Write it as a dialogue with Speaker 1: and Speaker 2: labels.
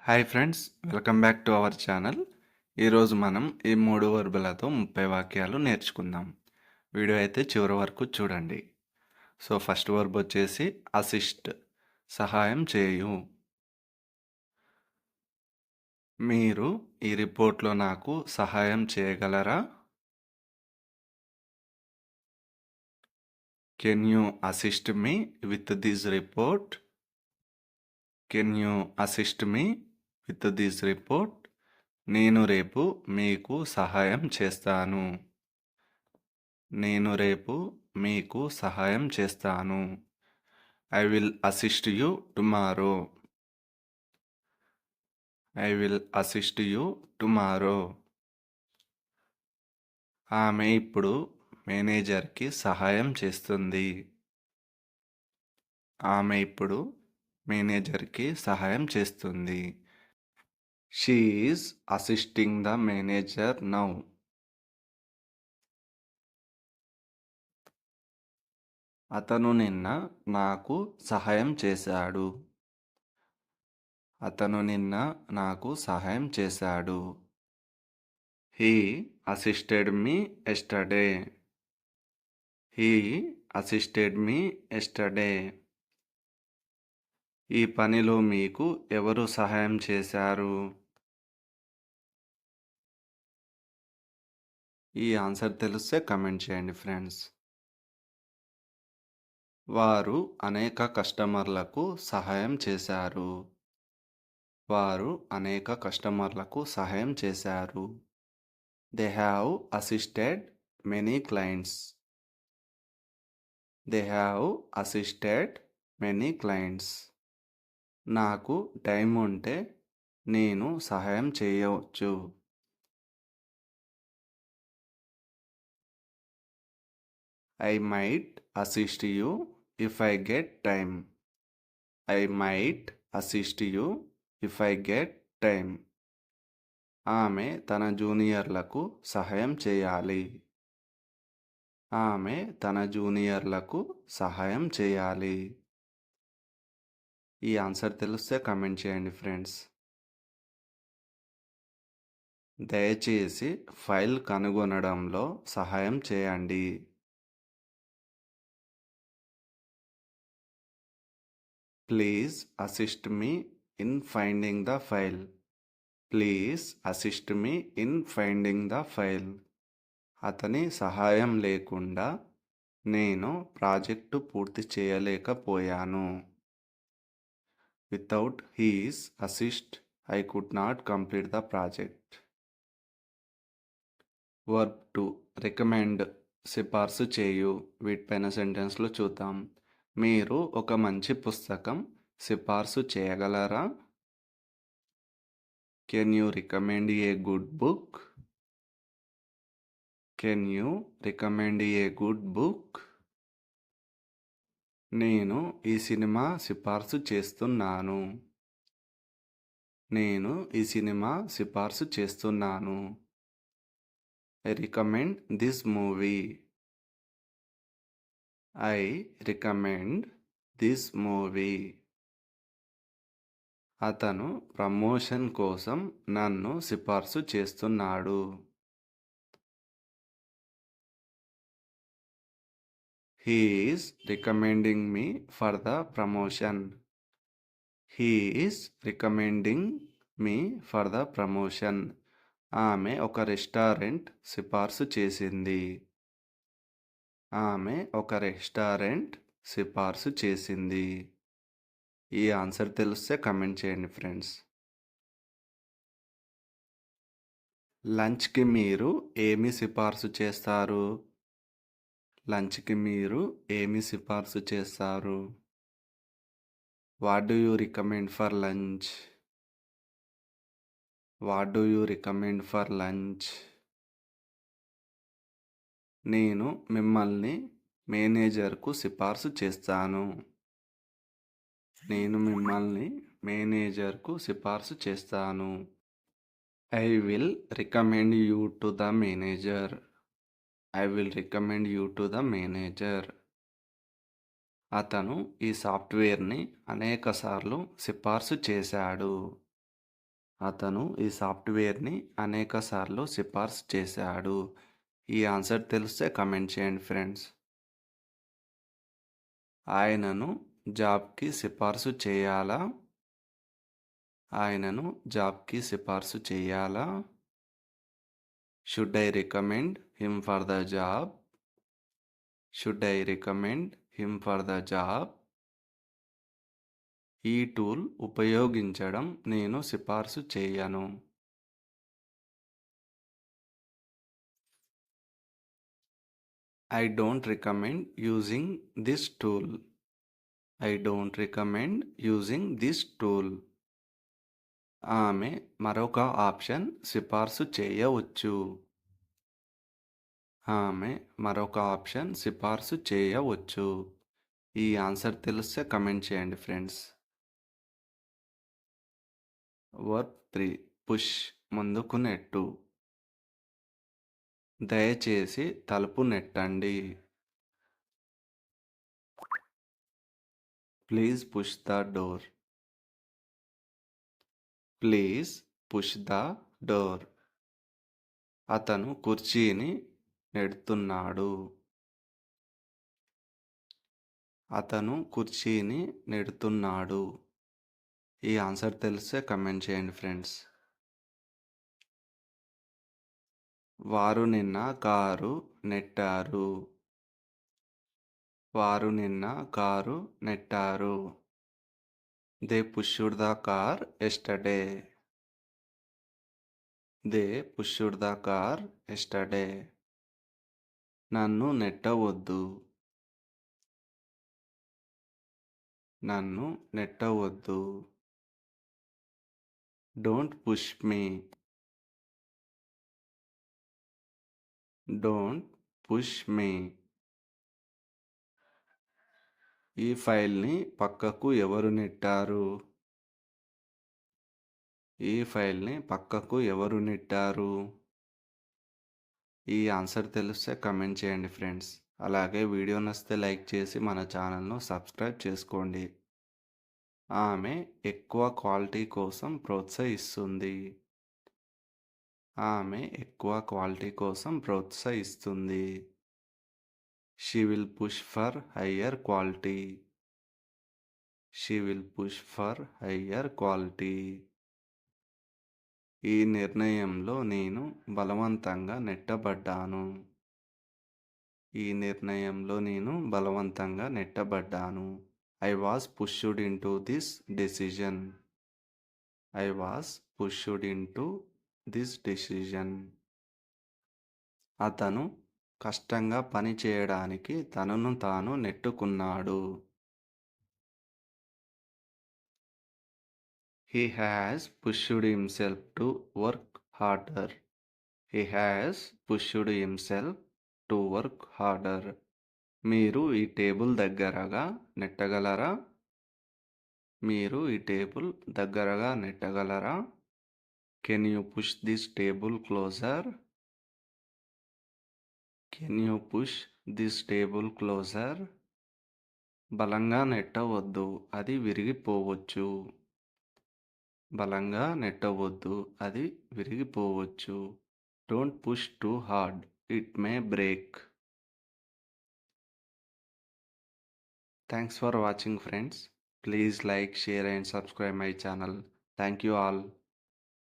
Speaker 1: Hi friends, welcome back to our channel. ఈరోజు మనం ఈ 3 వర్బులతో 30 వాక్యాలు నేర్చుకుందాం. వీడియో అయితే చివరి వరకు చూడండి. సో ఫస్ట్ వర్బ్ వచ్చేసి అసిస్ట్, సహాయం చేయు. మీరు ఈ రిపోర్ట్లో నాకు సహాయం చేయగలరా? Can you assist me with this report? Can you assist me with this report? నేను రేపు మీకు సహాయం చేస్తాను. నేను రేపు మీకు సహాయం చేస్తాను. I will assist you tomorrow. I will assist you tomorrow. ఆమె ఇప్పుడు మేనేజర్కి సహాయం చేస్తుంది. ఆమె ఇప్పుడు మేనేజర్కి సహాయం చేస్తుంది. She is assisting the manager now. అతను నిన్న నాకు సహాయం చేశాడు. అతను నిన్న నాకు సహాయం చేశాడు. He assisted me yesterday. He assisted me yesterday. ఈ పనిలో మీకు ఎవరు సహాయం చేశారు? ఈ ఆన్సర్ తెలిస్తే కమెంట్ చేయండి ఫ్రెండ్స్. వారు అనేక కస్టమర్లకు సహాయం చేశారు. వారు అనేక కస్టమర్లకు సహాయం చేశారు. They have assisted many clients. They have assisted many clients. నాకు టైం ఉంటే నేను సహాయం చేయవచ్చు. I might assist you if I get time. I might assist you if I get time. ఆమె తన జూనియర్లకు సహాయం చేయాలి. ఆమె తన జూనియర్లకు సహాయం చేయాలి. ఈ ఆన్సర్ తెలిస్తే కమెంట్ చేయండి ఫ్రెండ్స్. దయచేసి ఫైల్ కనుగొనడంలో సహాయం చేయండి. Please assist me in finding the file. Please assist me in finding the file. అతని సహాయం లేకుండా నేను ప్రాజెక్టు పూర్తి చేయలేకపోయాను. Without he's assist I could not complete the project. Verb 2 recommend, సిఫార్సు చేయు. వీటిపైన సెంటెన్స్లో చూద్దాం. మీరు ఒక మంచి పుస్తకం సిఫార్సు చేయగలరా? Can you recommend a good book? Can you recommend a good book? నేను ఈ సినిమా సిఫార్సు చేస్తున్నాను. నేను ఈ సినిమా సిఫార్సు చేస్తున్నాను. I recommend this movie. I recommend this movie. అతను ప్రమోషన్ కోసం నన్ను సిఫార్సు చేస్తున్నాడు. He is recommending me for the promotion. He is recommending me for the promotion. ఆమె ఒక రెస్టారెంట్ సిఫార్సు చేసింది. ఆమె ఒక రెస్టారెంట్ సిఫార్సు చేసింది. ఈ ఆన్సర్ తెలిస్తే కమెంట్ చేయండి ఫ్రెండ్స్. లంచ్కి మీరు ఏమి సిఫార్సు చేస్తారు? లంచ్కి మీరు ఏమి సిఫార్సు చేస్తారు? What do you recommend for lunch? What do you recommend for lunch? నేను మిమ్మల్ని మేనేజర్కు సిఫార్సు చేస్తాను. నేను మిమ్మల్ని మేనేజర్కు సిఫార్సు చేస్తాను. I will recommend you to the manager. I will recommend you to the manager. అతను ఈ సాఫ్ట్వేర్ని అనేకసార్లు సిఫార్సు చేశాడు. అతను ఈ సాఫ్ట్వేర్ని అనేకసార్లు సిఫార్సు చేశాడు. ఈ ఆన్సర్ తెలిస్తే కమెంట్ చేయండి ఫ్రెండ్స్. ఆయనను జాబ్కి సిఫార్సు చేయాలా? ఆయనను జాబ్కి సిఫార్సు చేయాలా? Should I recommend him for the job? Should I recommend him for the job? ఈ టూల్ ఉపయోగించడం నేను సిఫార్సు చేయను. I don't recommend using this tool. I don't recommend using this tool. ఆమె మరొక ఆప్షన్ సిఫార్సు చేయవచ్చు. ఆమె మరొక ఆప్షన్ సిఫార్సు చేయవచ్చు. ఈ ఆన్సర్ తెలిస్తే కమెంట్ చేయండి ఫ్రెండ్స్. వర్బ్ 3 పుష్ ముందుకు నెట్టు. దయచేసి తలుపు నెట్టండి. Please push the door. Please push the door. అతను కుర్చీని నెడుతున్నాడు. అతను కుర్చీని నెడుతున్నాడు. ఈ ఆన్సర్ తెలిస్తే కమెంట్ చేయండి ఫ్రెండ్స్. వారు నిన్న కారు నెట్టారు. వారు నిన్న కారు నెట్టారు. They pushed the car yesterday. They pushed the car yesterday. నన్ను నెట్టవద్దు. నన్ను నెట్టవద్దు. Don't push me. Don't push me. ఈ ఫైల్ని పక్కకు ఎవరు నెట్టారు? ఈ ఫైల్ని పక్కకు ఎవరు నెట్టారు? ఈ ఆన్సర్ తెలిస్తే కమెంట్ చేయండి ఫ్రెండ్స్. అలాగే వీడియో నచ్చితే లైక్ చేసి మన ఛానల్ను సబ్స్క్రైబ్ చేసుకోండి. ఆమె ఎక్కువ క్వాలిటీ కోసం ప్రోత్సహిస్తుంది. ఆమె ఎక్కువ క్వాలిటీ కోసం ప్రోత్సహిస్తుంది. She will push for higher quality. She will push for higher quality. ఈ నిర్ణయంలో నేను బలవంతంగా నెట్టబడ్డాను. ఈ నిర్ణయంలో నేను బలవంతంగా నెట్టబడ్డాను. I was pushed into this decision. I was pushed into this decision. అతను కష్టంగా పని చేయడానికి తనను తాను నెట్టుకున్నాడు. He has pushed himself to work harder. He has pushed himself to work harder. మీరు ఈ టేబుల్ దగ్గరగా నెట్టగలరా? మీరు ఈ టేబుల్ దగ్గరగా నెట్టగలరా? Can you push this table closer? Can you push this table closer? బలంగా నెట్టవద్దు, అది విరిగిపోవచ్చు. బలంగా నెట్టవద్దు, అది విరిగిపోవచ్చు. Don't push too hard, it may break. Thanks for watching friends. Please like, share and subscribe my channel. Thank you all.